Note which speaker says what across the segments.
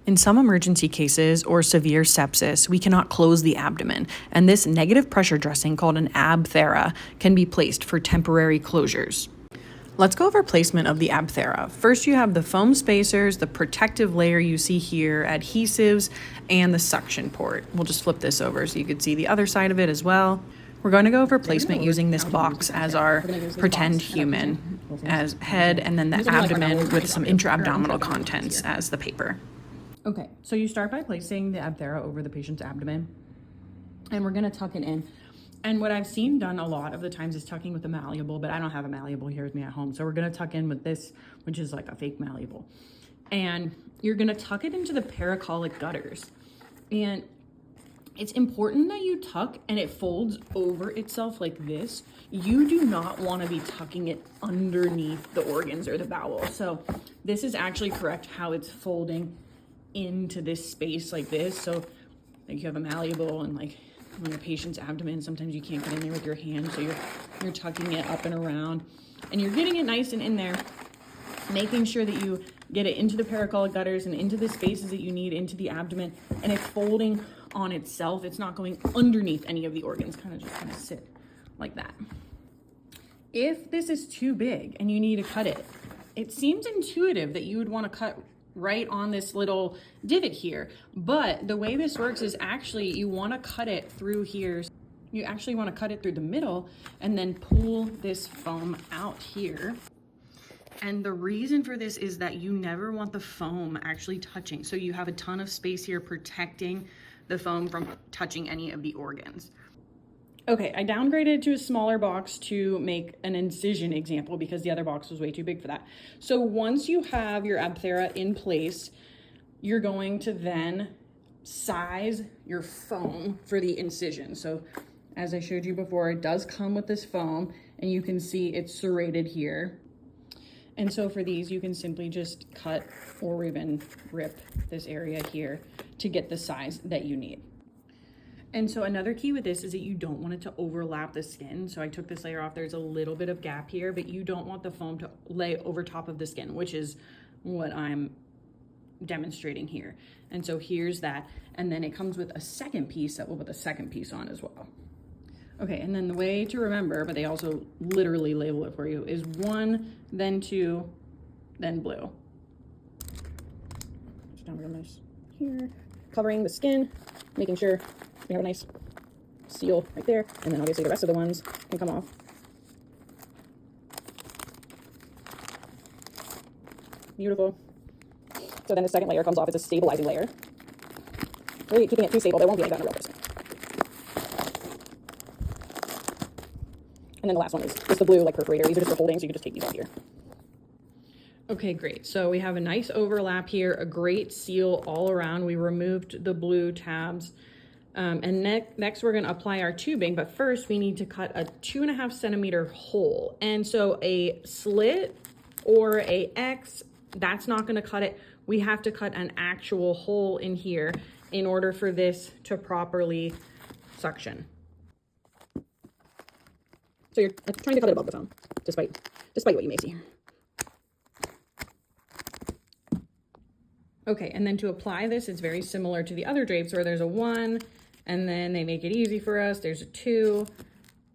Speaker 1: In some emergency cases or severe sepsis, we cannot close the abdomen, and this negative pressure dressing called an ABTHERA can be placed for temporary closures. Let's go over placement of the ABTHERA. First, you have the foam spacers, the protective layer you see here, adhesives, and the suction port. We'll just flip this over so you can see the other side of it as well. We're going to go over placement using this box as our pretend human as head, and then the abdomen with some intra-abdominal contents as the paper. Okay, so you start by placing the ABTHERA over the patient's abdomen, and we're going to tuck it in. And what I've seen done a lot of the times is tucking with a malleable, but I don't have a malleable here with me at home. So we're going to tuck in with this, which is like a fake malleable. And you're going to tuck it into the paracolic gutters. And it's important that you tuck and it folds over itself like this. You do not want to be tucking it underneath the organs or the bowel. So this is actually correct how it's folding into this space like this. So like you have a malleable and like on a patient's abdomen, sometimes you can't get in there with your hand, so you're tucking it up and around, and you're getting it nice and in there, making sure that you get it into the paracolic gutters and into the spaces that you need into the abdomen, and it's folding on itself. It's not going underneath any of the organs, kind of sit like that. If this is too big and you need to cut it, it seems intuitive that you would want to cut right on this little divot here, but the way this works is actually you want to cut it through here. You actually want to cut it through the middle and then pull this foam out here. And the reason for this is that you never want the foam actually touching, so you have a ton of space here protecting the foam from touching any of the organs. Okay, I downgraded to a smaller box to make an incision example because the other box was way too big for that. So once you have your ABTHERA in place, you're going to then size your foam for the incision. So as I showed you before, it does come with this foam, and you can see it's serrated here. And so for these, you can simply just cut or even rip this area here to get the size that you need. And so another key with this is that you don't want it to overlap the skin. So I took this layer off. There's a little bit of gap here, but you don't want the foam to lay over top of the skin, which is what I'm demonstrating here. And so here's that. And then it comes with a second piece that we'll put the second piece on as well. Okay, and then the way to remember, but they also literally label it for you, is 1, then 2, then blue. Just down real nice here, covering the skin, making sure we have a nice seal right there, and then obviously the rest of the ones can come off. Beautiful. So then the second layer comes off. It's a stabilizing layer. Really keeping it too stable, there won't be any gut in a real person. And then the last one is just the blue like perforator. These are just for holding, so you can just take these off here. Okay, great. So we have a nice overlap here, a great seal all around. We removed the blue tabs. And next we're going to apply our tubing, but first we need to cut a 2.5 centimeter hole. And so a slit or a X, that's not going to cut it. We have to cut an actual hole in here in order for this to properly suction. So you're trying to cut it above the foam, despite what you may see. Okay, and then to apply this, it's very similar to the other drapes where there's a 1, and then they make it easy for us. There's a 2.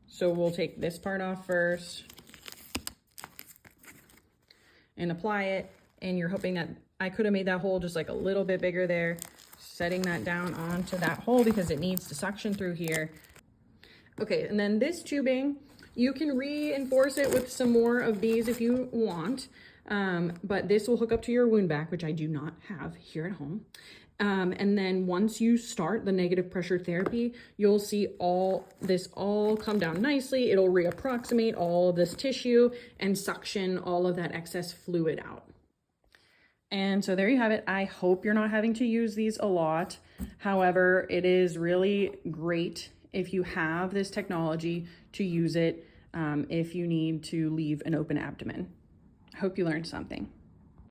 Speaker 1: So we'll take this part off first and apply it. And you're hoping that I could have made that hole just like a little bit bigger there, setting that down onto that hole because it needs to suction through here. Okay, and then this tubing, you can reinforce it with some more of these if you want. But this will hook up to your wound vac, which I do not have here at home. And then once you start the negative pressure therapy, you'll see all this all come down nicely. It'll reapproximate all of this tissue and suction all of that excess fluid out. And so there you have it. I hope you're not having to use these a lot. However, it is really great if you have this technology to use it if you need to leave an open abdomen. I hope you learned something.